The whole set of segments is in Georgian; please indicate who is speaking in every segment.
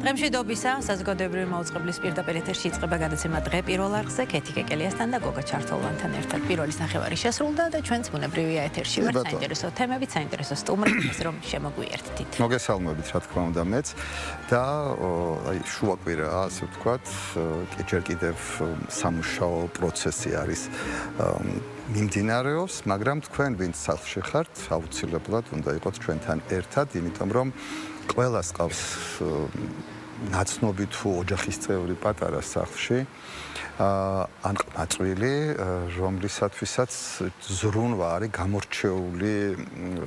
Speaker 1: დღემშვიდობისა, საზოგადოებრივი მაუწყებლის პირდაპირ ეთერში იწყება გადაცემა დღე პირველ არხზე, ქეთი კეკელიასთან და გოგა ჩართულოვანთან ერთად. პირველი նախევარი შესრულდა და ჩვენც ბუნებრივია ეთერში ვართ საინტერესო თემებით, საინტერესო სტუმრებით, რომ შემოგვიერთდით.
Speaker 2: მოგესალმებით, რა თქმა უნდა, მეც და აი შუაკვირაა, ასე ვთქვათ, ჯერ კიდევ სამუშაო პროცესი არის მიმდინარეობს, მაგრამ თქვენ ვინც სახლში ხართ, აუცილებლად უნდა იყოთ ჩვენთან ერთად, იმიტომ რომ ყველას ყავს ნაცნობი თუ ოჯახის წევრი პატარა სახლში, ან ყმაწვილი, რომლისათვისაც ზრუნვა არის გამორჩეული,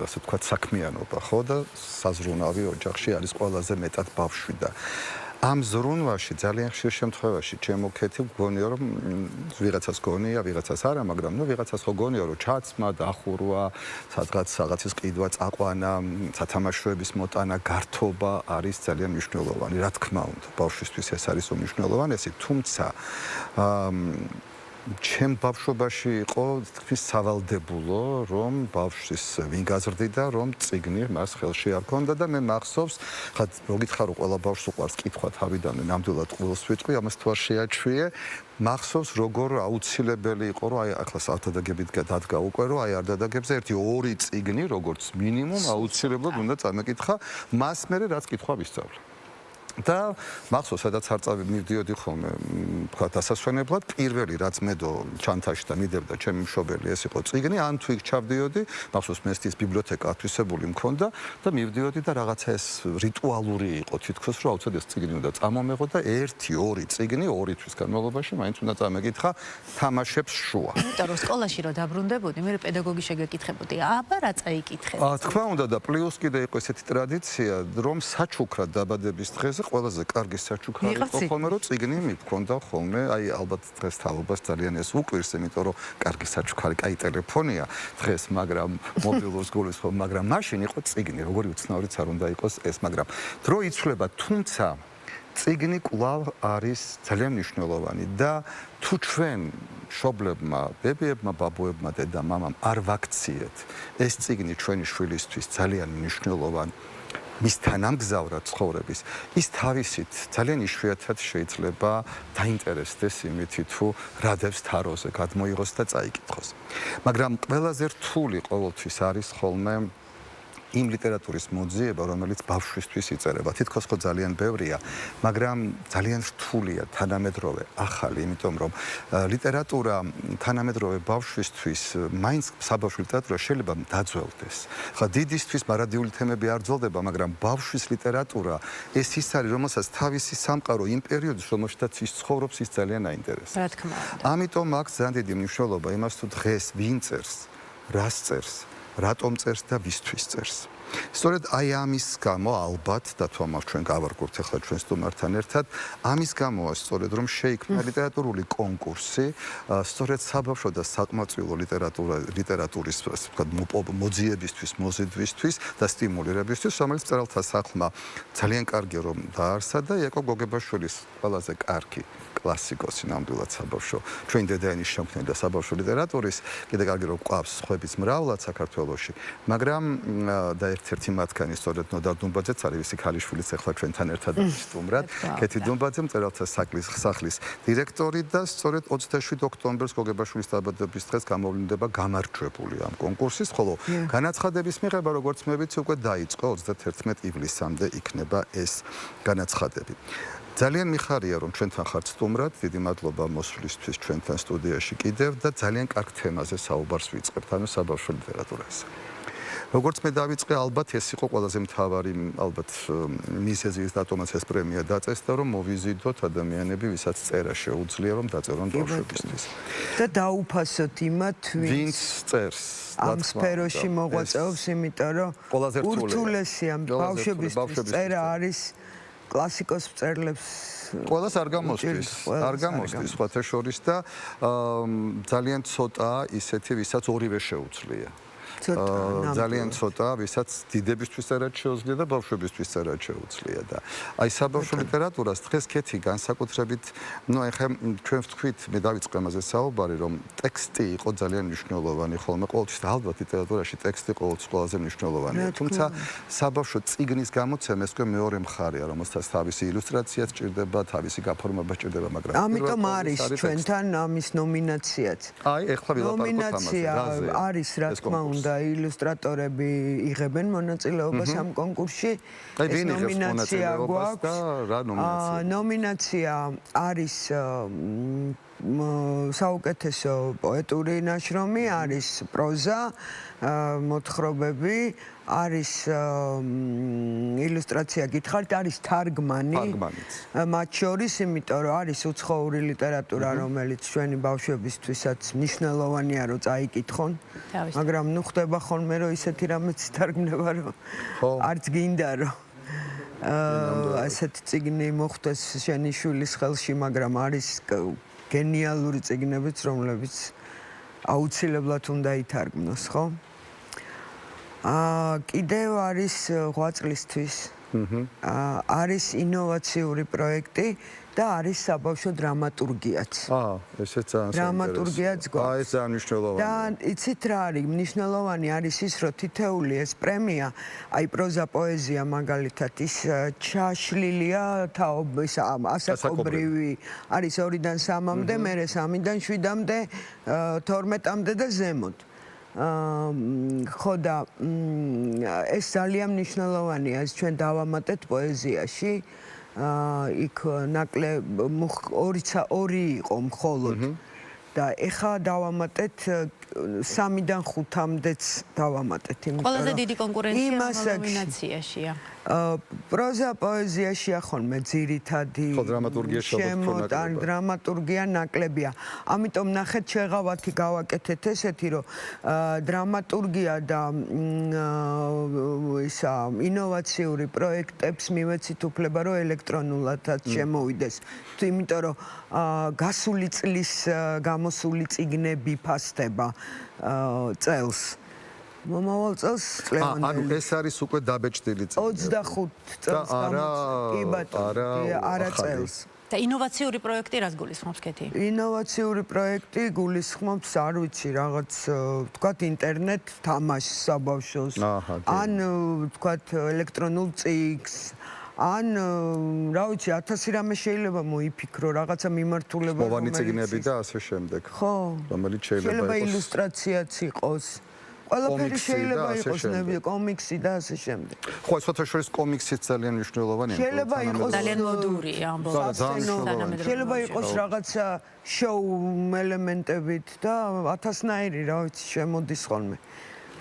Speaker 2: ასე ვთქვათ, საქმიანობა, ხო და საზრუნავი ოჯახში არის ყველაზე მეტად ბავშვი და ამ ზრუნვაში ძალიან ხშირ შემთხვევაში ჩემო ქეთი გგონია რომ ვიღაცას გონია, ვიღაცას არა, მაგრამ ვიღაცას ხო გონია რომ ჩაცმა, დახურვა, რაღაცის ყიდვა, წაყვანა, სათამაშოების მოტანა, გართობა არის ძალიან მნიშვნელოვანი. რა თქმა უნდა, ბავშვისთვის ეს არის უმნიშვნელოვანესი, თუმცა ჩემ ბავშვობაში იყო თქვის სავალდებულო, რომ ბავშვის ვინ გაზრდიდა, რომ წიგნი მას ხელში არ ქონდა და მე მახსოვს, ხა მოგითხარო ყველა ბავშვს უყვარს კითხვა თავიდანვე, ნამდვილად ყოველს ვიტყვი, ამას თუ არ შეაჩვიე, მახსოვს როგორ აუცილებელი იყო, რომ აი ახლა საათადაგებით დადგა უკვე, რომ აი არ დადაგებზე ერთი-ორი წიგნი, როგორც მინიმუმ აუცილებლად უნდა წამეკითხა, მას მერე რაც კითხვა ვისწავლე. და მახსოვს, სადაც არ მივდიოდი ხოლმე, თქვა დასასვენებლად, პირველი რაც მედო ჩანთაში და მიდევდა ჩემი მშობელი, ეს იყო წიგნი, ან თუ იქ ჩავდიოდი, მახსოვს მესტის ბიბლიოთეკა ათვისებული მქონდა და მივდიოდი და რაღაცა ეს რიტუალური იყო თითქოს, რომ აუცილებლად ეს წიგნი უნდა წამომეღო და ერთი-ორი წიგნი 2 თვის განმავლობაში მაინც უნდა წამეკითხა თამაშებს შუა.
Speaker 1: იმიტომ რომ სკოლაში რო დაბრუნდებოდი, მე პედაგოგი შეგეკითხებოდი, აბა რა წაიკითხე?
Speaker 2: თქვა უნდა და პლუს კიდე იყო ესეთი ტრადიცია, რომ საჩუქრად დაბადების დღეზე ყველაზე კარგი საჩუქარი იყო ხოლმე, რომ წიგნი მithქონდა ხოლმე, აი ალბათ დღეს თაობას ძალიან ეს უკვირს, იმიტომ რომ კარგი საჩუქარი, კაი ტელეფონია დღეს, მაგრამ მობილურს გულისხმობ, მაგრამ მაშინ იყო წიგნი, როგორი უცნაურიც არ უნდა იყოს ეს, მაგრამ დრო იცვლება, თუმცა წიგნი კვლავ არის ძალიან მნიშვნელოვანი და თუ ჩვენ მშობლებმა, ბებიებმა, ბაბუებმა, დედა-მამამ არ ვაქციეთ ეს წიგნი ჩვენი შვილისთვის ძალიან მნიშვნელოვანი მის თანამგზავრად ცხოვრების, ის თავისით ძალიან იშვიათად შეიძლება დაინტერესდეს იმითი თუ რადებს თაროზე გადმოიღოს და წაიკითხოს. მაგრამ ყველაზე რთული ყოველთვის არის ხოლმე იმ ლიტერატურის მოძიება, რომელიც ბავშვისთვის იწერება. თითქოს ხო ძალიან ბევრია, მაგრამ ძალიან რთულია თანამედროვე ახალი, იმიტომ რომ ლიტერატურა თანამედროვე ბავშვისთვის, მაინც საბავშვო ლიტერატურა შეიძლება დაძველდეს. ხა დიდისთვის მარადიული თემები არ ძველდება, მაგრამ ბავშვის ლიტერატურა ეს ის არის, რომელსაც თავისი სამყარო იმ პერიოდის, რომელშიც ის ცხოვრობს, ის ძალიან აინტერესებს.
Speaker 1: რა თქმა უნდა.
Speaker 2: ამიტომ აქვს ძალიან დიდი მნიშვნელობა იმას, თუ დღეს ვინ წერს, რას წერს, რატომ წერს და ვისთვის წერს. სწორედ აი ამის გამო ალბათ და თუ ამას ჩვენ გავარკვევთ ახლა ჩვენ სტუმართან ერთად, ამის გამოა სწორედ რომ შეიქმნა ლიტერატურული კონკურსი, სწორედ საბავშვო და საკმაწყვილო ლიტერატურის ვთქვათ მოძიებისთვის, მოზიდვისთვის და სტიმულირებისთვის, რომელიც მწერალთა სახლმა ძალიან კარგი რომ დაარსა და იაკობ გოგებაშვილის ყველაზე კარგი კლასიკოსი ნამდვილად საბავშვო ჩვენ დედაენის შემქმნელი და საბავშვო ლიტერატურის კიდე კარგი რომ ყავს სხვებიც მრავლად საქართველოში, მაგრამ და ერთ-ერთი მათგანი სწორედ ნოდა დუმბაძეც არის, ვისი ქალიშვილიც ახლა ჩვენთან ერთად არის სტუმრად, ქეთი დუმბაძე მწერალთა სახლის დირექტორი და სწორედ 27 ოქტომბერს გოგებაშვილის დაბადების დღეს გამოვლინდება გამარჯვებული ამ კონკურსის, ხოლო განაცხადების მიღება, როგორც მე ვიცი, უკვე დაიწყო 31 ივლისამდე იქნება ეს განაცხადები. ძალიან მიხარია რომ ჩვენთან ხართ სტუმრად, დიდი მადლობა მოსვლისთვის ჩვენთან სტუდიაში კიდევ და ძალიან კარგ თემაზე საუბარს ვიწყებთ, ანუ საბავშვო ლიტერატურაზე. როგორც მე დავიწყე, ალბათ ეს იყო ყველაზე მთავარი, ალბათ მისეზი, რატომაც ეს პრემია დაწესდა, რომ მოვიზიდოთ ადამიანები, ვისაც წერა შეუძლია, რომ დაწერონ ბავშვებისთვის.
Speaker 3: და დაუფასოთ იმათ,
Speaker 2: ვინც წერს.
Speaker 3: ამ სფეროში მოღვაწეობს, იმიტომ რომ ურთულესია ბავშვებისთვის წერა არის კლასიკოს მწერლებს
Speaker 2: ყველას არ გამოსთვის, სხვათა შორის და ძალიან ცოტაა ისეთი, ვისაც ორივე შეუძლია. ძალიან ცოტა, ვისაც დიდებისთვის წერად შეუძლია და ბავშვებისთვის წერად შეუძლია და აი საბავშვო ლიტერატურას დღეს კეთი განსაკუთრებით, ნუ აი ხა ჩვენ ვთქვით, მე დავიწყე ამაზე საუბარი, რომ ტექსტი იყო ძალიან მნიშვნელოვანი ხოლმე ყოველთვის და ალბათ ლიტერატურაში ტექსტი ყოველთვის ყველაზე მნიშვნელოვანია. თუმცა საბავშვო წიგნის გამოცემა ეს უკვე მეორე მხარეა, რომელსაც თავისი ილუსტრაციაც ჭირდება, თავისი გაფორმება ჭირდება, მაგრამ
Speaker 3: ამიტომ არის ჩვენთან ამის ნომინაციაც.
Speaker 2: აი, ეხლა ვილაპარაკოთ ამაზე.
Speaker 3: არის რა თქმა უნდა ილუსტრატორები იღებენ მონაწილეობას ამ კონკურსში.
Speaker 2: ეს ნომინაცია გვაქვს და რა ნომინაცია?
Speaker 3: ნომინაცია არის საუკეთესო პოეტური ნაშრომი, არის პროზა, მოთხრობები, არის ილუსტრაცია გითხარით, არის თარგმანი. მათ შორის, იმიტომ რომ არის უცხოური ლიტერატურა, რომელიც ჩვენი ბავშვებისთვისაც მნიშვნელოვანია, რომ წაიკითხონ. მაგრამ ნუ ხდება ხოლმე, რომ ისეთი რამეც თარგმნება, რომ არც გინდა, რომ ასეთ წიგნი მოხვდეს შენი შვილის ხელში, მაგრამ არის გენიალური წიგნებიც, რომლებიც აუცილებლად უნდა ითარგმნოს, ხო? კიდევ არის ღვაწლისთვის. არის ინოვაციური პროექტი და არის საბავშვო დრამატურგიაც.
Speaker 2: ესეც ძალიან
Speaker 3: დრამატურგიაც გვაქვს.
Speaker 2: ეს ძალიან მნიშვნელოვანია.
Speaker 3: და იცით რა არის? მნიშვნელოვანი არის ის, რომ თითეული ეს პრემია, აი პროზა, პოეზია მაგალითად, ის ჩაშლილია თაობის ასაკობრივი არის 2-დან 3-მდე, მერე 3-დან 7-მდე, 12-მდე და ზემოთ. ხო და ეს ძალიან მნიშვნელოვანია, ეს ჩვენ დავამატეთ პოეზიაში. იქ ორი იყო მხოლოდ და ეხა დავამატეთ 3-დან 5-მდეც დავამატეთ, იმიტომ რომ
Speaker 1: ყველაზე დიდი კონკურენცია ნომინაციაშია.
Speaker 3: პროზა, პოეზიაშია ხოლმე ძირითადი დრამატურგია ნაკლებია. ამიტომ ნახეთ, შეღავათი გავაკეთეთ ესეთი, რომ დრამატურგია და ისა ინოვაციური პროექტებს მივეცით უფლება, რომ ელექტრონულადაც შემოვიდეს. იმიტომ რომ გასული წლის გამოსული წიგნები ფასდება წელს. მომავალ წელს წლევანდელი.
Speaker 2: ანუ ეს არის უკვე დაბეჭდილი წიგნი.
Speaker 3: 25 წელს კი ბატონო, არა წელს.
Speaker 1: და ინოვაციური პროექტი რას გულისხმობს კეთი?
Speaker 3: ინოვაციური პროექტი გულისხმობს, არ ვიცი, რაღაც ვთქვათ ინტერნეტ თამაშს საბავშვოს. ან ვთქვათ ელექტრონულ წიგნს. ან რა ვიცი 1000 რამე შეიძლება მოიფიქრო, რაღაცა მიმართულება
Speaker 2: მოვანი წიგნები და ასე შემდეგ.
Speaker 3: ხო,
Speaker 2: რომელიც შეიძლება
Speaker 3: იყოს ილუსტრაციაც იყოს. ყველაფერი შეიძლება იყოს კომიქსი და ასე შემდეგ.
Speaker 2: ხო, სხვათა შორის კომიქსიც ძალიან მნიშვნელოვანია.
Speaker 3: შეიძლება იყოს
Speaker 1: ძალიან მოდურია ამბობთ.
Speaker 3: შეიძლება იყოს რაღაცა შოუ ელემენტებით და 1000-ნაირი, რა ვიცი, შემოდის ხოლმე.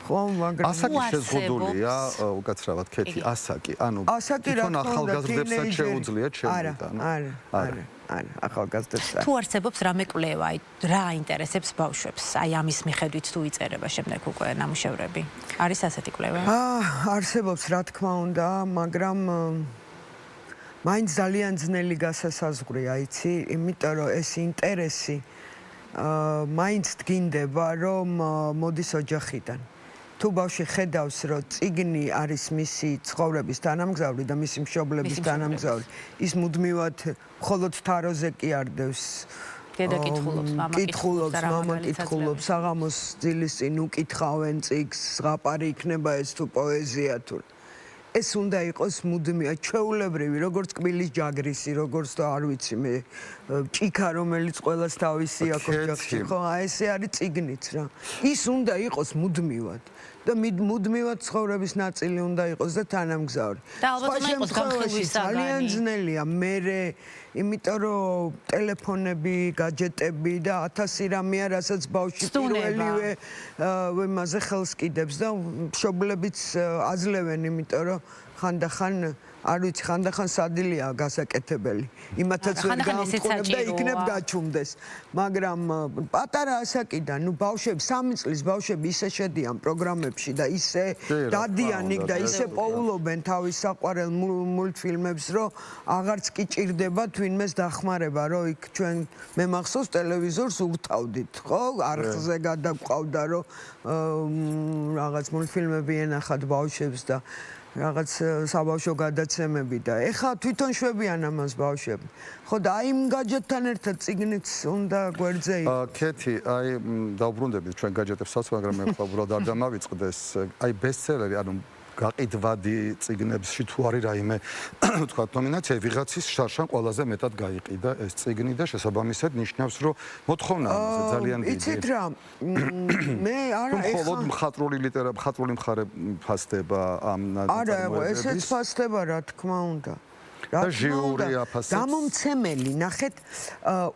Speaker 3: ხო, მაგრამ
Speaker 2: ასაკი შეზღუდულია, უკაცრავად კეთი, ასაკი. ანუ თვითონ ახალგაზრდებსაც შეუძლიათ შემოვიდა.
Speaker 3: არა, ახალგაზრდებს.
Speaker 1: თუ არსებობს რამე კვლევა, რა აინტერესებს ბავშვებს? აი ამის მიხედვით თუ იწერება შემდეგ უკვე ნამუშევრები. არის ასეთი კვლევა?
Speaker 3: არსებობს, რა თქმა უნდა, მაგრამ მაინც ძალიან ძნელი გასასაზღვრია, იცი, იმიტომ რომ ეს ინტერესი მაინც დგინდება, რომ მოდის ოჯახიდან. თუ ბავშვი ხედავს, რომ წიგნი არის მისი ცხოვრების თანამგზავრი და მისი მშობლების თანამგზავრი, ის მუდმივად მხოლოდ თაროზე კი არდევს.
Speaker 1: დედა კითხულობს,
Speaker 3: მამა კითხულობს, საღამოს ძილის წინ უკითხავენ წიგნს, ზღაპარი იქნება ეს თუ პოეზია თუ ეს უნდა იყოს მუდმივად ჩვეულებრივი, როგორც კბილის ჯაგრისი, როგორც და არ ვიცი მე, ჭიქა, რომელიც ყველას თავისი აქვს ოჯახში, ხო, ესე არის წიგნიც რა. ის უნდა იყოს მუდმივად. და მუდმივად ცხოვრების ნაწილი უნდა იყოს და თანამგზავრი.
Speaker 1: და ალბათ უნდა იყოს განხილვის საგანი. ძალიან
Speaker 3: ძნელია მე, იმიტომ რომ ტელეფონები, гаджеტები და 1000 რამეა, რასაც ბავშვი პირველივე იმაზე ხელს კიდებს და მშობლებიც აძლევენ, იმიტომ რომ ხანდახან არ ვიცი, ხანდახან სადილია გასაკეთებელი. იმათაც ვერ გამწყობ და იქნებ გაჩუმდეს. მაგრამ პატარა ასაკიდან, ბავშვები 3 წლის ბავშვები ისე შედიან პროგრამებში და ისე დადიან იქ და ისე პოულობენ თავის საყვარელ მულტფილმებს, რომ აღარც კი ჭირდება თვინმეს დახმარება, რომ იქ ჩვენ მე მახსოვს ტელევიზორს უგთავდით, ხო? არხზე გადაგვყავდა, რომ რაღაც მულტფილმები ენახათ ბავშვებს და რაღაც საბავშვო გადაცემები და ეხლა თვითონ შვებიან ამას ბავშვები. ხო და აი იმ გაჯეტთან ერთად წიგნიც უნდა გვერდზე იყოს.
Speaker 2: კეთი, აი დაუბრუნდებით ჩვენ გაჯეტებსაც, მაგრამ მე უბრალოდ არ დამავიწყდეს. აი ბესტსელერი, ანუ გაყიდვადი წიგნებში თუ არის რაიმე თქვა ნომინაცია ვიღაცის შარშან ყველაზე მეტად გაიყიდა ეს წიგნი და შესაბამისად ნიშნავს რომ მოთხოვნა ამაზე ძალიან დიდი.
Speaker 3: იცით რა მე არა
Speaker 2: მხოლოდ მხატვრული ლიტერატურა მხატვრული მხარე ფასდება ამ
Speaker 3: ნაწარმოებებს. არა ესეც ფასდება რა თქმა უნდა.
Speaker 2: და ჟიური აფასებს.
Speaker 3: გამომცემელი, ნახეთ,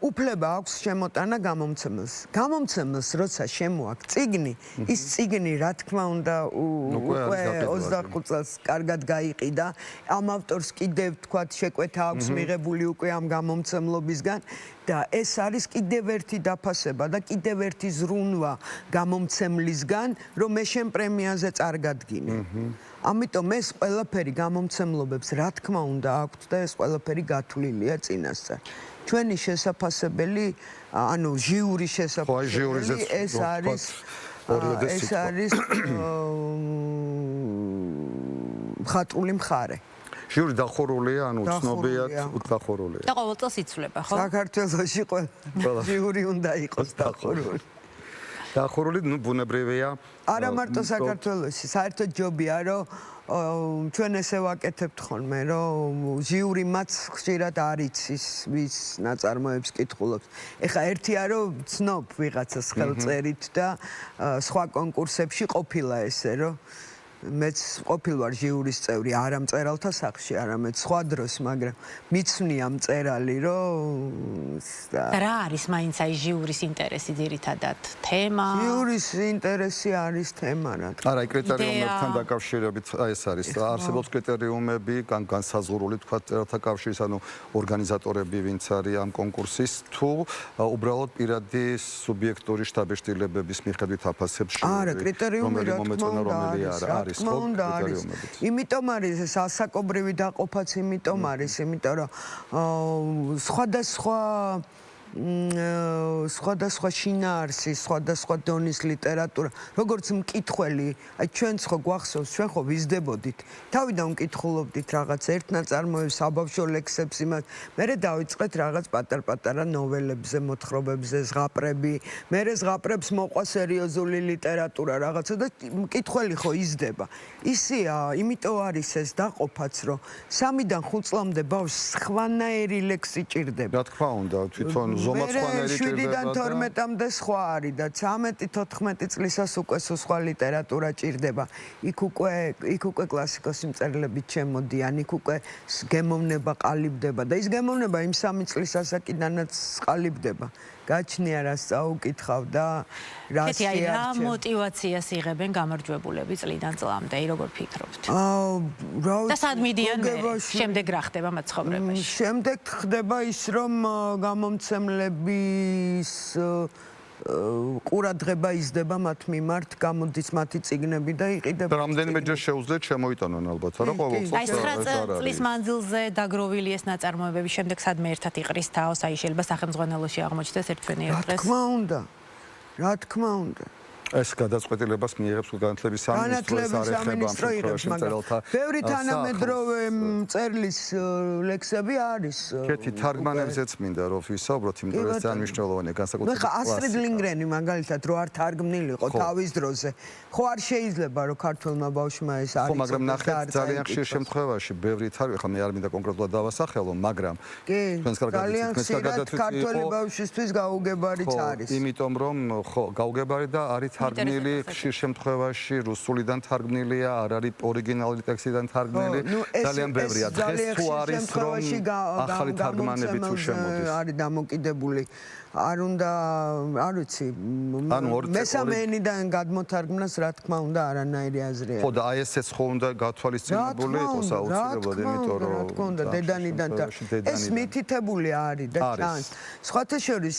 Speaker 3: უფლება აქვს შემოტანა გამომცემელს. გამომცემელს როცა შემოაქვს წიგნი, ის წიგნი რა თქმა უნდა უკვე 25 წელს კარგად გაიყიდა. ამ ავტორს კიდევ თქვათ შეკვეთა აქვს მიღებული უკვე ამ გამომცემლობისგან და ეს არის კიდევ ერთი დაფასება და კიდევ ერთი ზრუნვა გამომცემლისგან, რომ მე შენ პრემიაზე წარგადგინე. ამიტომ ეს ყველაფერი გამომცემლობებს რა თქმა უნდა აქვთ და ეს ყველაფერი გათვლილია წინასწარ. ჩვენი შესაძაფებელი, ანუ ჟიურის შესაძაფებელი ეს არის მხატვრული მხარე.
Speaker 2: ჟიური დახურულია, ანუ ცნობიათ დახურულია.
Speaker 1: და ყოველ წელს იცვლება, ხო?
Speaker 3: საქართველოში ყველა ჟიური უნდა იყოს დახურული.
Speaker 2: დახურული, ნუ ბუნებრივია.
Speaker 3: არა მარტო საქართველოში, საერთოდ ჯობია, რომ ჩვენ ესე ვაკეთებთ ხოლმე, რომ ჟიური მათ ხშირად არ იცის, ვის ნაწარმოებს კითხულობს. ეხლა ერთია, რომ ცნობ ვიღაცას ხელწერით და სხვა კონკურსებში ყოფილა ესე, რომ მეც ყოფილ ვარ ჟიურის წევრი, არა მწერალთა სახლში, არამედ სხვა დროს, მაგრამ მიცვნია მწერალი, რომ
Speaker 1: რა არის მაინც აი ჟიურის ინტერესი ძირითადად? თემა?
Speaker 3: ჟიურის ინტერესი არის თემა რა.
Speaker 2: არა, აი კრიტერიუმებთან დაკავშირებით, აი ეს არის. არსებობს კრიტერიუმები, განსაზღვრული თქვა მწერალთა კავშირის, ანუ ორგანიზატორები, ვინც არის ამ კონკურსის, თუ უბრალოდ პირადი სუბიექტური შტაბეშტილებების მიხედვით აფასებს ჟიური.
Speaker 3: არა, კრიტერიუმი რა თქმა უნდა
Speaker 2: არის.
Speaker 3: თქმა უნდა არის. იმიტომ არის ეს ასაკობრივი დაყოფაც, იმიტომ არის, იმიტომ რომ სხვადასხვა შინაარსი, სხვადასხვა დონის ლიტერატურა, როგორც მკითხველი, აი ჩვენც ხო გვახსოვს, ჩვენ ხო ვიზდებოდით. თავიდან მკითხულობდით რაღაც ერთ ნაწარმოებს, საბავშვო ლექსებს, იმას. მერე დავიწყეთ რაღაც პატარ-პატარა ნოველებზე, მოთხრობებზე, ზღაპრები. მერე ზღაპრებს მოყვა სერიოზული ლიტერატურა რაღაცა და მკითხველი ხო იზრდება. ისია, იმიტომ არის ეს დაყოფაც, რომ 3-დან 5 წლამდე ბავშვს სხვანაირი ლექსი ჭირდება.
Speaker 2: რა თქმა უნდა, თვითონ ზომაცხვანერი ჭირდება.
Speaker 3: 7-დან 12-მდე სხვა არის და 13-14 წლისას უკვე სხვა ლიტერატურა ჭირდება. იქ უკვე კლასიკოსი მწერლები ჩემოდიან, იქ უკვე გემოვნება ყალიბდება და ის გემოვნება იმ 3 წლის ასაკიდანაც ყალიბდება. გაჩნია რა სწაუკითხავ და რა
Speaker 1: კეთი, აი რა მოტივაციას იღებენ გამარჯვებულები წლიდან წლამდე, როგორ ფიქრობთ? და სად მიდიან შემდეგ რა ხდება მათ ცხოვრებაში?
Speaker 3: შემდეგ ხდება ის, რომ გამომცემლების ყურადღება იზრდება მათ მიმართ, გამოდის მათი წიგნები და იყიდება.
Speaker 2: რამდენიმეჯერ შეუძლიათ შემოიტანონ ალბათ, არა ყოველ წელს.
Speaker 1: აი 9 წლის მანძილზე დაგროვილი ეს ნაწარმოებები, შემდეგ სადმე ერთად იყრის თავს, აი შეიძლება სახელმძღვანელოში აღმოჩნდეს ერთვენიერ დღეს.
Speaker 3: რა თქმა უნდა. რა თქმა უნდა.
Speaker 2: ეს გადაწყვეტილებას მიიღებს განათლების სამინისტრო იღებს, მაგრამ
Speaker 3: ბევრი თანამედროვე მწერლის ლექსები არის.
Speaker 2: კეთი, თარგმანებზეც მინდა რომ ვისაუბროთ, იმიტომ რომ ეს ძალიან მნიშვნელოვანია განსაკუთრებით.
Speaker 3: ხა ასტრიდ ლინგრენი მაგალითად რო არ თარგმნილიყო თავის დროზე. ხო არ შეიძლება რომ ქართულმა ბავშვმა ეს არის.
Speaker 2: ხო, მაგრამ ნახეთ ძალიან ხშირ შემთხვევაში ბევრი ხა მე არ მინდა კონკრეტულად დავასახელო, მაგრამ
Speaker 3: ჩვენს ძალიან ხშირად ქართული ბავშვისთვის გაუგებარიც არის.
Speaker 2: იმიტომ რომ ხო, გაუგებარი და არის თარგმნილი ხშირ შემთხვევაში რუსულიდან თარგმნილია, არ არის ორიგინალური ტექსტიდან თარგმნილი, ძალიან ბევრია. დღეს თუ არის რომ ახალი თარგმანები თუ შემოდის.
Speaker 3: არის დამოკიდებული არ უნდა, არ ვიცი, მესამეენიდან გადმოთარგმნას რა თქმა უნდა არანაირი აზრი არ.
Speaker 2: ხო და აი ესეც ხო უნდა გათვალისწინებული იყოს აუცილებლად, იმიტომ რომ
Speaker 3: რა თქმა უნდა, დედანიდან და ეს მითითებული არის და ჩანს. სხვათა შორის,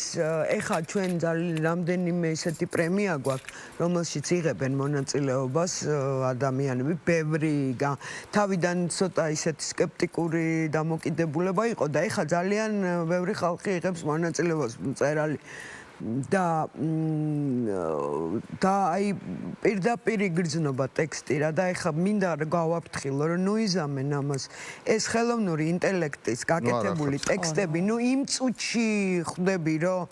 Speaker 3: ეხლა ჩვენ ძალიან რამდენიმე ესეთი პრემია გვაქვს, რომელშიც იღებენ მონაწილეობას ადამიანები, ბევრი თავიდან ცოტა ისეთი სკეპტიკური დამოკიდებულება იყო და ეხლა ძალიან ბევრი ხალხი იღებს მონაწილეობას მწერალი და აი პირდაპირ იგრძნობა ტექსტი რა და ეხლა მინდა გავაფრთხილო რომ ნუ იზამენ ამას ეს ხელოვნური ინტელექტის გაკეთებული ტექსტები ნუ იმ წუთში ხვდები რომ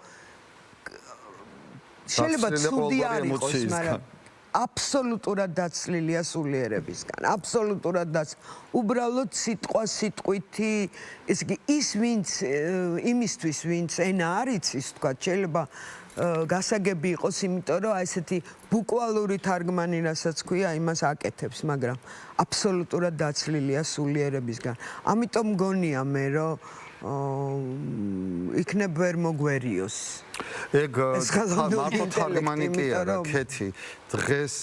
Speaker 3: შეიძლება ცუდი არ იყოს მაგრამ აბსოლუტურად დაცლილია სულიერებისგან. აბსოლუტურად უბრალოდ სიტყვით ის ვინც იმისთვის ვინც ენა არ იცის თქვა შეიძლება გასაგები იყოს იმიტომ რომ ესეთი ბუკვალური თარგმანი რასაც ქვია იმას აკეთებს მაგრამ აბსოლუტურად დაცლილია სულიერებისგან. ამიტომ მგონია მე რომ იქნებ ვერ მოგვერიოს.
Speaker 2: ეგ მარტო თარგმანი კი არა, ქეთი. დღეს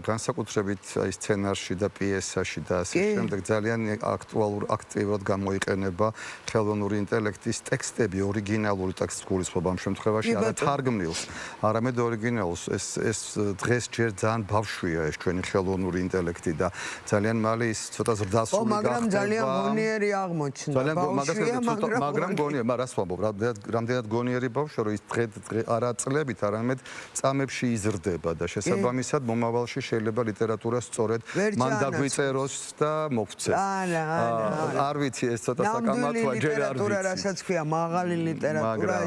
Speaker 2: განსაკუთრებით აი სცენარში და პიესაში და ასე შემდეგ ძალიან აქტიურად გამოიყენება ხელოვნური ინტელექტის ტექსტები, ორიგინალური ტექსტს გულისხმობ ამ შემთხვევაში, არა თარგმნილს, არამედ ორიგინალს. ეს დღეს ჯერ ძალიან ბავშვია ეს ჩვენი ხელოვნური ინტელექტი და ძალიან მალე ის ცოტა ზრდასრული გახდება.
Speaker 3: მაგრამ ძალიან გონიერი აღმოჩნდა.
Speaker 2: მაგრამ გონიერი, რას ვამბობ, რამდენად გონიერი ბავშვია, რომ ის დღე არა წლებით, არამედ წამებში იზრდება და შესაბამისად მომავალში შეიძლება ლიტერატურას სწორედ მან დაგვიწეროს და მოგვცეს. არ ვიცი, ეს ცოტა საკამათოა, ჯერ არ ვიცი.
Speaker 3: რასაც ქვია, მაღალი ლიტერატურა,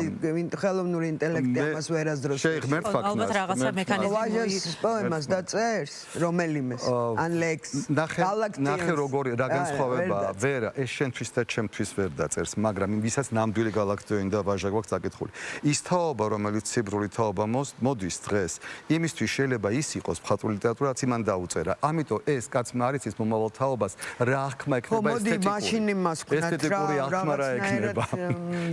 Speaker 3: ხელოვნური ინტელექტი ამას ვერასდროს.
Speaker 2: შეიღმერთ ფაქტს.
Speaker 1: ალბათ რაღაცა მექანიზმი
Speaker 3: პოემას დაწერს, რომელიმეს, ან ლექს.
Speaker 2: ნახე როგორი რა განსხვავებაა. ვერა, ეს შენთვის და ჩემთვის ვერ დაწერს, მაგრამ ვისაც ნამდვილი გალაქტიონი და ვაჟა გვაქვს საკითხული. ის თაობა, რომელიც ციბრული თაობა მოდის დღეს, იმისთვის შეიძლება ის იყოს მხატვრული ლიტერატურაც იმან დაუწერა. ამიტომ ეს კაცმა არ იცის მომავალ თაობას რა აღქმა ექნება ესთეტიკური აღქმა რა ექნება.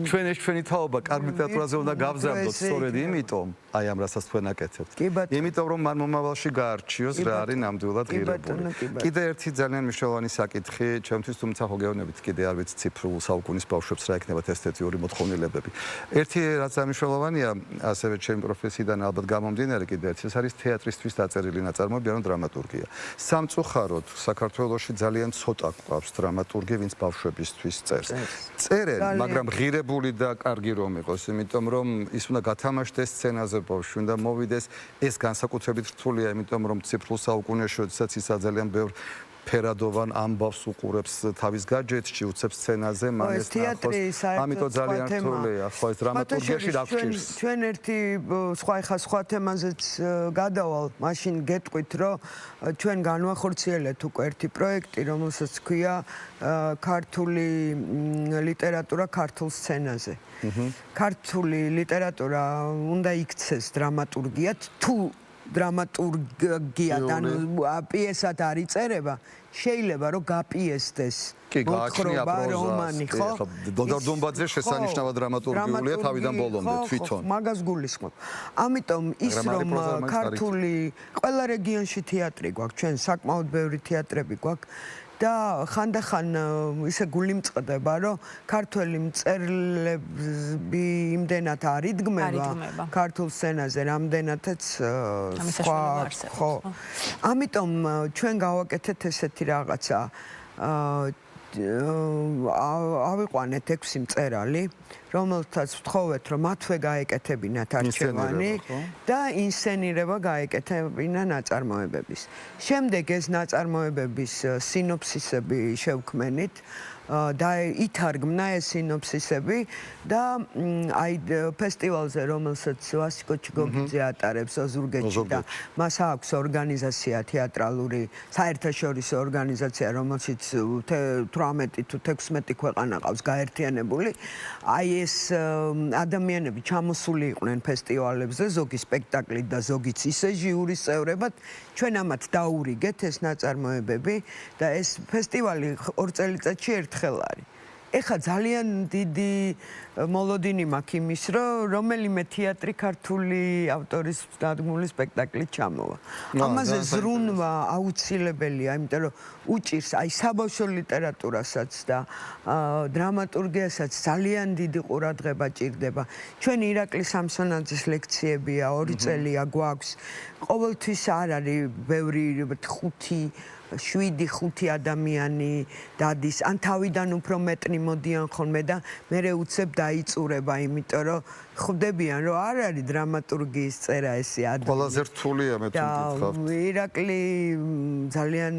Speaker 2: ჩვენ ეს ჩვენი თაობა კარგ ლიტერატურაზე უნდა გავზარდოთ სწორედ იმიტომ, აი ამ რასაც თქვენ აკეთებთ. იმიტომ რომ მან მომავალში გაარჩიოს რა არის ნამდვილად ღირებული. კიდე ერთი ძალიან მნიშვნელოვანი საკითხი, ჩემთვის თუმცა ხო გეუბნებით კიდე არ ვიცი ციფრულ საუკუნის ბავშვებს რა ექნებათ ესთეტიური მოთხოვნილებები. ერთი რაც მნიშვნელოვანია, ასევე ჩემი პროფესიიდან ალბათ გამომდინარე კიდე ერთი, ეს არის თეატრისთვის დაწერილი ნაწარმოები, ანუ დრამატურგია. სამწუხაროდ, საქართველოში ძალიან ცოტა გვყავს დრამატურგი, ვინც ბავშვებისთვის წერს. წერენ, მაგრამ ღირებული და კარგი რომ იყოს, იმიტომ რომ ის უნდა გათამაშდეს სცენაზე ბავშვი, უნდა მოვიდეს, ეს განსაკუთრებით რთულია, იმიტომ რომ ციფრულ საუკუნეში, როდესაც ისა ძალიან ბევრ ფერადოვან ამბავს უყურებს თავის გაჯეთში, უცებს სცენაზე, მან ეს ნახოს. ამიტომ ძალიან რთულია, ხო ეს დრამატურგიაში რა გჭირს.
Speaker 3: ჩვენ ერთი სხვა თემაზეც გადავალ, მაშინ გეტყვით, რომ ჩვენ განვახორციელეთ უკვე ერთი პროექტი, რომელსაც ქვია ქართული ლიტერატურა ქართულ სცენაზე. ქართული ლიტერატურა უნდა იქცეს დრამატურგიად, თუ დრამატურგიად პიესად არ იწერება, შეიძლება რომ გაპიესდეს მოთხრობა, რომანი, ხო?
Speaker 2: დოდარ დონბაძე შესანიშნავად დრამატურგიულია თავიდან ბოლომდე თვითონ.
Speaker 3: მაგას გულისხმობ. ამიტომ ის რომ ქართული ყველა რეგიონში თეატრი გვაქვს, ჩვენ საკმაოდ ბევრი თეატრები გვაქვს და ხანდახან ისე გული მწყდება, რომ ქართველი მწერლები იმდენად არ იდგმება ქართულ სცენაზე, რამდენადაც სხვა, ხო. ამიტომ ჩვენ გავაკეთეთ ესეთი რაღაცა. ავიყვანეთ 6 მწერალი, რომელთაც ვთხოვეთ, რომ მათვე გაეკეთებინათ არჩევანი და ინსცენირება გაეკეთებინა ნაწარმოებების. შემდეგ ეს ნაწარმოებების სინოფსისები შევქმენით და ითარგმნა ეს სინოფსისები და აი ფესტივალზე, რომელსაც ვასიკო ჩიგობიძე ატარებს ოზურგეთში და მას აქვს ორგანიზაცია თეატრალური, საერთაშორისო ორგანიზაცია, რომელშიც 18 თუ 16 ქვეყანა ყავს გაერთიანებული. აი ეს ადამიანები ჩამოსული იყვნენ ფესტივალებზე, ზოგი სპექტაკლით და ზოგიც ისე ჟიურის წევრებად. ჩვენ ამათ დაურიგეთ ეს ნაწარმოებები და ეს ფესტივალი 2 წელიწადში ერთხელ არის. ეხა ძალიან დიდი მოლოდინი მაქვს იმის, რომ რომელიმე თეატრი ქართული ავტორის დადგმული სპექტაკლი ჩამოვა. ამაზე ზრუნვა აუცილებელია, იმიტომ რომ უჭირს აი საბავშვო ლიტერატურასაც და დრამატურგიასაც ძალიან დიდი ყურადღება ჭირდება. ჩვენი ირაკლი სამსონაძის ლექციებია, 2 წელია გვაქვს. ყოველთვის არ არის ბევრი 5 ადამიანი დადის, ან თავიდან უფრო მეტნი მოდიან ხოლმე და მერე უცებ დაიწურება, იმიტომ რომ ხვდებიან, რომ არ არის დრამატურგიის წერა ესე ადვილი.
Speaker 2: ყველაზე რთულია მე თვითონ ვთქვი.
Speaker 3: ირაკლი ძალიან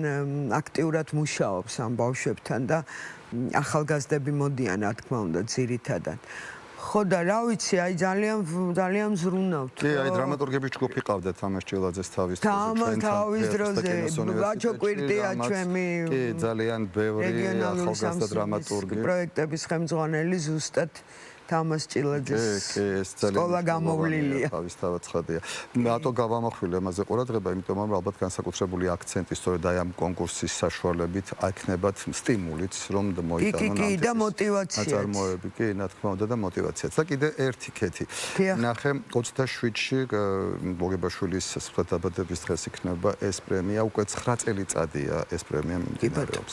Speaker 3: აქტიურად მუშაობს ამ ბავშვებთან და ახალგაზრდები მოდიან, რა თქმა უნდა, ძირითადად. ხო და რა ვიცი, აი ძალიან მზრუნავთ.
Speaker 2: კი, აი დრამატურგების ჯგუფი ყავდათ თამარ ჭილაძეს თავის დროზე.
Speaker 3: თავის დროზე. ბაჩო კვირტია ჩვენი.
Speaker 2: კი, ძალიან ბევრი ახალგაზრდა დრამატურგი.
Speaker 3: პროექტების ხელმძღვანელი ზუსტად თამარ ჭილაძეს სკოლა გამოვლილია.
Speaker 2: თავისთავად ცხადია. მარტო გავამახვილე ამაზე ყურადღება, იმიტომ რომ ალბათ განსაკუთრებული აქცენტი სწორედ აი ამ კონკურსის საშუალებით აქნებათ სტიმულიც, რომ მოიტანონ
Speaker 3: კი და მოტივაციაც.
Speaker 2: ნაწარმოები, კი, რა თქმა უნდა და მოტივაციაც. და კიდე ერთი კეთი. ნახე 27-ში მოგებაშვილის სათადაბადების დღეს იქნება ეს პრემია, უკვე 9 წელიწადია ეს პრემია მიმდინარეობს.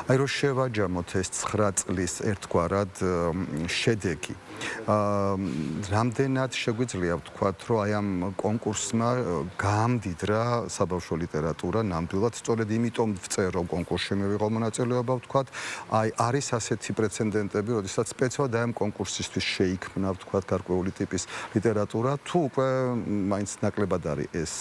Speaker 2: აი რომ შევაჯამოთ ეს 9 წლის ერთგვარად შედეგი. რამდენად შეგვიძლია ვთქვათ, რომ აი ამ კონკურსმა გაამდიდრა საბავშვო ლიტერატურა ნამდვილად, სწორედ იმიტომ ვწერ, რომ კონკურსში მივიღო მონაწილეობა, ვთქვათ, აი არის ასეთი პრეცედენტები, როდესაც სპეციალურად აი ამ კონკურსისთვის შეიქმნა, ვთქვათ, გარკვეული ტიპის ლიტერატურა, თუ უკვე მაინც ნაკლებად არის ეს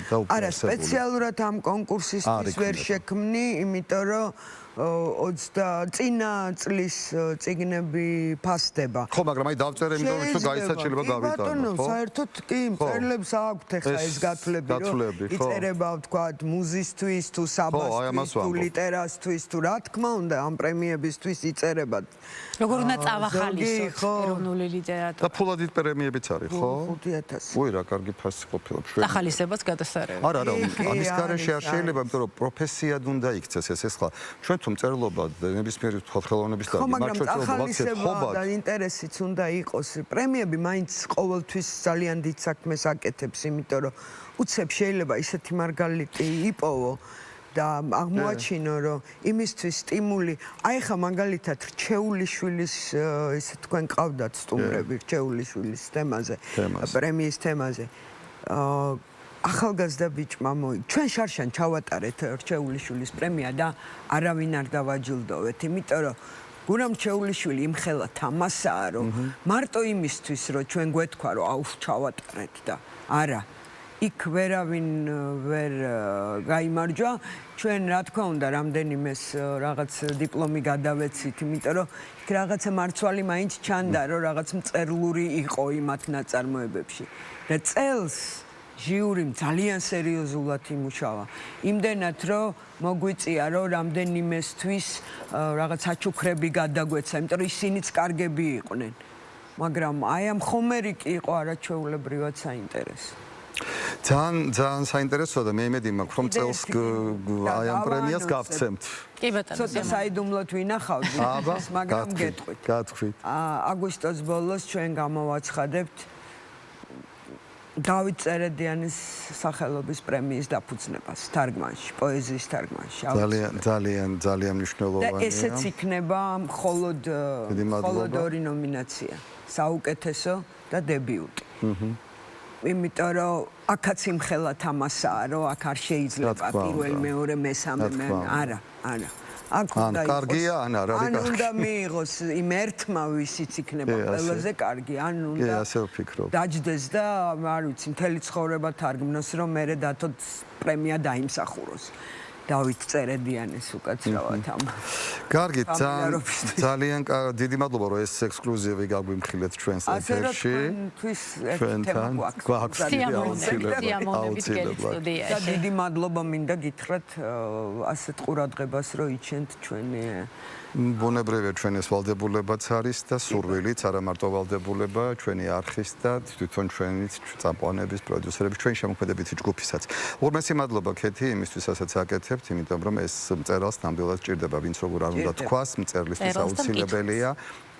Speaker 2: და უკვე
Speaker 3: არა, სპეციალურად ამ კონკურსისთვის ვერ შექმნი, იმიტომ რომ 20 წინა წლის წიგნები ფასდება.
Speaker 2: ხო, მაგრამ აი დავწერე, იმიტომ რომ გაიცათ შეიძლება გავიტანო,
Speaker 3: ბატონო, საერთოდ კი, მწერლებს აქვთ ეხლა ეს გათვლები, რომ იწერება, ვთქვათ, მუზისთვის თუ საბასთვის თუ ლიტერატურისთვის თუ რა თქმა უნდა, ამ პრემიებისთვის იწერება.
Speaker 1: როგორ უნდა წავახალისოთ ეროვნული ლიტერატურა?
Speaker 2: და ფულადით პრემიებიც არის, ხო?
Speaker 3: 5000.
Speaker 2: უი, რა კარგი ფასი ყოფილა.
Speaker 1: ახალისებაც გადასარევი.
Speaker 2: არა, ამის გარეშე არ შეიძლება, იმიტომ რომ პროფესიად უნდა იქცეს ეს ხლა. ჩვენ თუ მწერლობა ნებისმიერი ხელოვნების და
Speaker 3: მაგრამ ახალისება და ინტერესიც უნდა იყოს. პრემიები მაინც ყოველთვის ძალიან დიდ საქმეს აკეთებს, იმიტომ რომ უცებ შეიძლება ისეთი მარგალიტი იპოვო და აღმოაჩინო, რომ იმისთვის სტიმული, აი ხა მაგალითად რჩეულიშვილის ესე თქვენ ყავდათ სტუმრები რჩეულიშვილის თემაზე, პრემიის თემაზე. ახალგაზრდა ბიჭმა ჩვენ შარშან ჩავატარეთ რჩეულიშვილის პრემია და არავინ არ დავაჯილდოვეთ, იმიტომ რომ გურამ რჩეულიშვილი იმხელა თამასაა, რომ მარტო იმისთვის, რომ ჩვენ გვეთქვა, რომ აუ ჩავატარეთ და არა, იქ ვერავინ ვერ გაიმარჯვა, ჩვენ რა თქმა უნდა რამდენიმეს რაღაც დიპლომი გადავეცით, იმიტომ რომ იქ რაღაცა მარცვალი მაინც ჩანდა, რომ რაღაც მწერლური იყო იმათ ნაწარმოებებში და წელს ჟიურიმ ძალიან სერიოზულად იმუშავა. იმდენად, რომ მოგვიწია, რომ რამდენიმესთვის რაღაც საჩუქრები გადაგვეცა, იმიტომ რომ ისინიც კარგები იყვნენ. მაგრამ აი ამ ხომერი კი იყო არაჩვეულებრივად საინტერესო.
Speaker 2: ძალიან საინტერესოა და მე იმედი მაქვს, რომ წელს აი ამ პრემიას გავცემთ.
Speaker 1: კი ბატონო,
Speaker 3: ცოტა საიდუმლოდ ვინახავთ, მაგრამ გეტყვით.
Speaker 2: გათქვით.
Speaker 3: აგვისტოს ბოლოს ჩვენ გამოვაცხადებთ დავით წერედიანის სახელობის პრემიის დაფუძნებას თარგმანში, პოეზიის თარგმანში.
Speaker 2: ძალიან მნიშვნელოვანია.
Speaker 3: და ესეც იქნება მხოლოდ 2 ნომინაცია, საუკეთესო და დებიუტი. იმიტომ რომ აქაც იმხელა თამასაა, რომ აქ არ შეიძლება პირველ, მეორე, მესამე, არა.
Speaker 2: ან კარგია, ან არ არის კარგი.
Speaker 3: ან უნდა მიიღოს იმ ერთმა, ვისიც იქნება ყველაზე კარგი, ან უნდა
Speaker 2: ასე ვფიქრობ.
Speaker 3: დაჯდეს და არ ვიცი, მთელი ცხოვრება თარგმნოს, რომ მერე დათოდ პრემია დაიმსახუროს. დავით წერედიანის უკაცრავად ამ.
Speaker 2: კარგი, ძალიან დიდი მადლობა, რომ ეს ექსკლუზივი გაგვიმხილეთ ჩვენს ეთერში. ჩვენთან გვაქვს
Speaker 1: აუცილებლად.
Speaker 3: და დიდი მადლობა მინდა გითხრათ ასეთ ყურადღებას, რომ იჩენთ ჩვენი
Speaker 2: ბუნებრივია ჩვენ ეს ვალდებულებაც არის და სურვილიც, არა მარტო ვალდებულება, ჩვენი არხის და თვითონ ჩვენი წამყვანების, პროდიუსერების, ჩვენი შემოქმედებითი ჯგუფისაც. უღრმესი მადლობა ქეთი იმისთვისაც აკეთებთ, იმიტომ რომ ეს მწერალს ნამდვილად ჭირდება, ვინც როგორ არ უნდა თქვას, მწერლისთვის აუცილებელია.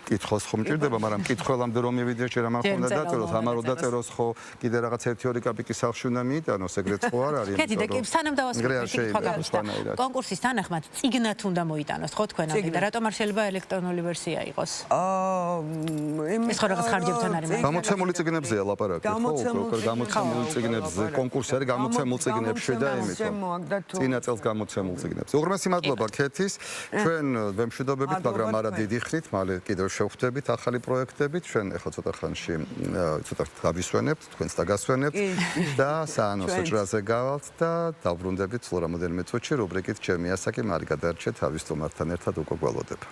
Speaker 2: კითხოს ხომ ჭირდება, მაგრამ კითხველამდე რომ მივიდეს ჯერ ამან უნდა დაწეროს, ამან რო დაწეროს ხო კიდე რაღაც 1-2 კაპიკის სახში უნდა მიიტანოს, ეგრეც ხო არ არის.
Speaker 1: ქეთი და კი სანამ დავასრულებთ კონკურსის თანახმად წიგნად უნდა მოიტანოს, ხო თქვენ ამით და რატომ არ შეიძლება ელექტრონული ვერსია იყოს? ეს ხო რაღაც ხარჯებთან არის.
Speaker 2: გამოცემული წიგნებზეა ლაპარაკი, ხო? გამოცემული წიგნებზე, კონკურსი არის გამოცემულ წიგნებში და იმითო. წინა წელს გამოცემულ წიგნებზე. უღრმესი მადლობა ქეთის. ჩვენ ვემშვიდობებით, მაგრამ არა დიდი ხნით, მალე კიდევ შევხვდებით ახალი პროექტებით, ჩვენ ახლა ცოტა ხანში ცოტა გავისვენებთ, თქვენს დაგასვენებთ და საანონსო ჭრაზე გავალთ და დავბრუნდებით სულ რამოდენიმე წუთში რუბრიკით ჩემი ასაკი, მარი გადაარჩეთ თავის სტუმართან ერთად უკვე გველოდება.